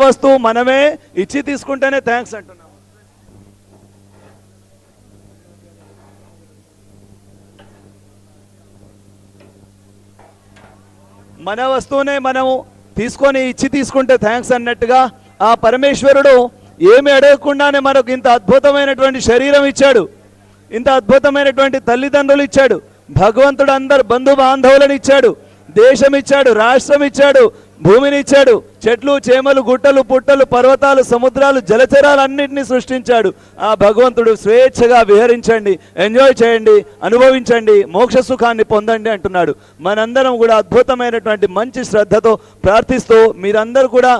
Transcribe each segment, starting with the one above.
వస్తువు మనమే ఇచ్చి తీసుకుంటేనే థ్యాంక్స్ అంటున్నాం. మన వస్తువునే మనము తీసుకొని ఇచ్చి తీసుకుంటే థ్యాంక్స్ అన్నట్టుగా ఆ పరమేశ్వరుడు ఏమి అడగకుండానే మనకు ఇంత అద్భుతమైనటువంటి శరీరం ఇచ్చాడు, ఇంత అద్భుతమైనటువంటి తల్లిదండ్రులు ఇచ్చాడు, భగవంతుడు అందరు బంధు బాంధవులను ఇచ్చాడు, దేశం ఇచ్చాడు, రాష్ట్రం ఇచ్చాడు, భూమిని ఇచ్చాడు, చెట్లు చేమలు గుట్టలు పుట్టలు పర్వతాలు సముద్రాలు జలచరాలు అన్నింటినీ సృష్టించాడు. ఆ భగవంతుడు స్వేచ్ఛగా విహరించండి, ఎంజాయ్ చేయండి, అనుభవించండి, మోక్ష సుఖాన్ని పొందండి అంటున్నాడు. మనందరం కూడా అద్భుతమైనటువంటి మంచి శ్రద్ధతో ప్రార్థిస్తూ మీరందరూ కూడా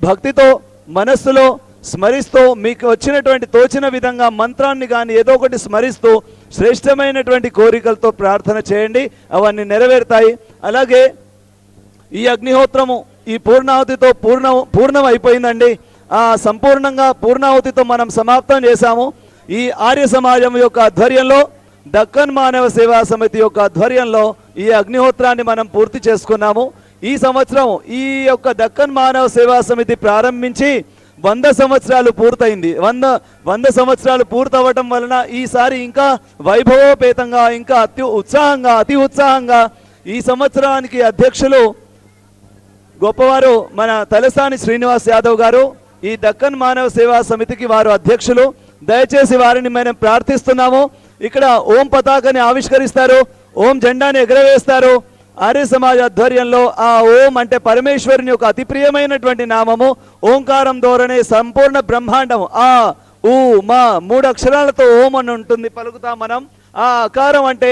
భక్తితో మనస్సులో స్మరిస్తూ మీకు వచ్చినటువంటి తోచిన విధంగా మంత్రాన్ని కానీ ఏదో ఒకటి స్మరిస్తూ శ్రేష్టమైనటువంటి కోరికలతో ప్రార్థన చేయండి, అవన్నీ నెరవేరుతాయి. అలాగే ఈ అగ్నిహోత్రము ఈ పూర్ణాహుతితో పూర్ణం అయిపోయిందండి. సంపూర్ణంగా పూర్ణాహుతితో మనం సమాప్తం చేశాము. ఈ ఆర్య సమాజం యొక్క ఆధ్వర్యంలో దక్కన్ మానవ సేవా సమితి యొక్క ఆధ్వర్యంలో ఈ అగ్నిహోత్రాన్ని మనం పూర్తి చేసుకున్నాము. ఈ సంవత్సరం ఈ యొక్క దక్కన్ మానవ సేవా సమితి ప్రారంభించి 100 సంవత్సరాలు పూర్తయింది. 100 సంవత్సరాలు పూర్తవటం వలన ఈసారి ఇంకా వైభవోపేతంగా ఇంకా అతి ఉత్సాహంగా ఈ సంవత్సరానికి అధ్యక్షులు గొప్పవారు మన తలసాని శ్రీనివాస్ యాదవ్ గారు. ఈ దక్కన్ మానవ సేవా సమితికి వారు అధ్యక్షులు. దయచేసి వారిని మనం ప్రార్థిస్తున్నాము. ఇక్కడ ఓం పతాకాన్ని ఆవిష్కరిస్తారు, ఓం జెండాని ఎగరవేస్తారు. ఆర్య సమాజ ఆధ్వర్యంలో ఆ ఓం అంటే పరమేశ్వరుని యొక్క అతి ప్రియమైనటువంటి నామము. ఓంకారం ధోరణే సంపూర్ణ బ్రహ్మాండం ఆ ఊ మా 3 అక్షరాలతో ఓం అని ఉంటుంది, పలుకుతాం మనం. ఆ అకారం అంటే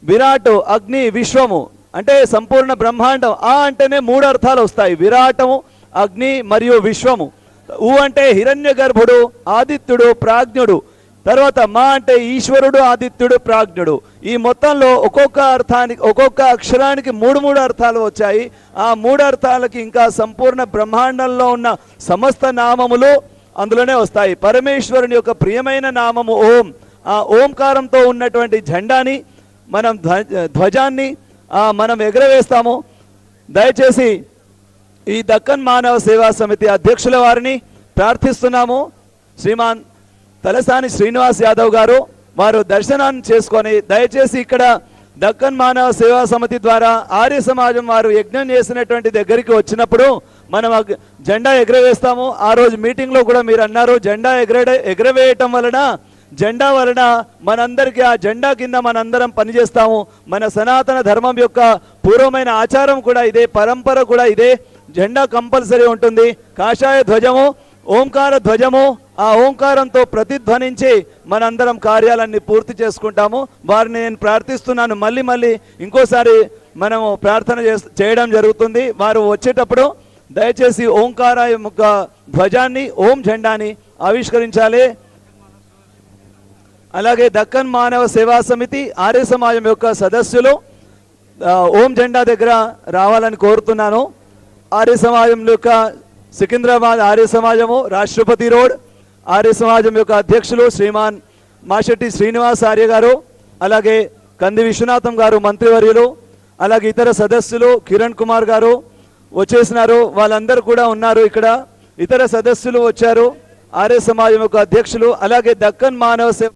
విరాట్ అగ్ని విశ్వము అంటే సంపూర్ణ బ్రహ్మాండం. ఆ అంటేనే 3 అర్థాలు వస్తాయి, విరాటము అగ్ని మరియు విశ్వము. ఊ అంటే హిరణ్య గర్భుడు ఆదిత్యుడు ప్రాజ్ఞుడు. తర్వాత మా అంటే ఈశ్వరుడు ఆదిత్యుడు ప్రాజ్ఞుడు. ఈ మొత్తంలో ఒక్కొక్క అక్షరానికి 3 అర్థాలు వచ్చాయి. ఆ 3 అర్థాలకి ఇంకా సంపూర్ణ బ్రహ్మాండంలో ఉన్న సమస్త నామములు అందులోనే వస్తాయి. పరమేశ్వరుని యొక్క ప్రియమైన నామము ఓం. ఆ ఓంకారంతో ఉన్నటువంటి జెండాని మనం ధ్వజాన్ని మనం ఎగరవేస్తాము. దయచేసి ఈ దక్కన్ మానవ సేవా సమితి అధ్యక్షుల వారిని ప్రార్థిస్తున్నాము. శ్రీమాన్ తలసాని శ్రీనివాస్ యాదవ్ గారు వారు దర్శనాన్ని చేసుకొని దయచేసి ఇక్కడ దక్కన్ మానవ సేవా సమితి ద్వారా ఆర్య సమాజం వారు యజ్ఞం చేసినటువంటి దగ్గరికి వచ్చినప్పుడు మనం జెండా ఎగరవేస్తాము. ఆ రోజు మీటింగ్లో కూడా మీరు అన్నారు, జెండా ఎగరవేయటం వలన జెండా వలన మనందరికీ ఆ జెండా కింద మనందరం పనిచేస్తాము. మన సనాతన ధర్మం యొక్క పూర్వమైన ఆచారం కూడా ఇదే, పరంపర కూడా ఇదే. జెండా కంపల్సరీ ఉంటుంది. కాషాయ ధ్వజము ఓంకార ధ్వజము ఆ ఓంకారంతో ప్రతిధ్వనించి మనందరం కార్యాలన్నీ పూర్తి చేసుకుంటాము. వారిని నేను ప్రార్థిస్తున్నాను. మళ్ళీ ఇంకోసారి మనము ప్రార్థన చేయడం జరుగుతుంది. వారు వచ్చేటప్పుడు దయచేసి ఓంకార యొక్క ధ్వజాన్ని ఓం జెండాని ఆవిష్కరించాలి. అలాగే దక్కన్ మానవ సేవా సమితి ఆర్య సమాజం యొక్క సదస్సులు ఓం జెండా దగ్గర రావాలని కోరుతున్నాను. ఆర్య సమాజం యొక్క సికింద్రాబాద్ ఆర్య సమాజము రాష్ట్రపతి రోడ్ ఆర్య సమాజం యొక్క అధ్యక్షులు శ్రీమాన్ మాషెట్టి శ్రీనివాస్ ఆర్య గారు, అలాగే కంది విశ్వనాథం గారు మంత్రివర్యులు, అలాగే ఇతర సదస్సులు కిరణ్ కుమార్ గారు వచ్చేసినారు. వాళ్ళందరూ కూడా ఉన్నారు. ఇక్కడ ఇతర సదస్సులు వచ్చారు, ఆర్య సమాజం యొక్క అధ్యక్షులు, అలాగే దక్కన్ మానవ సేవ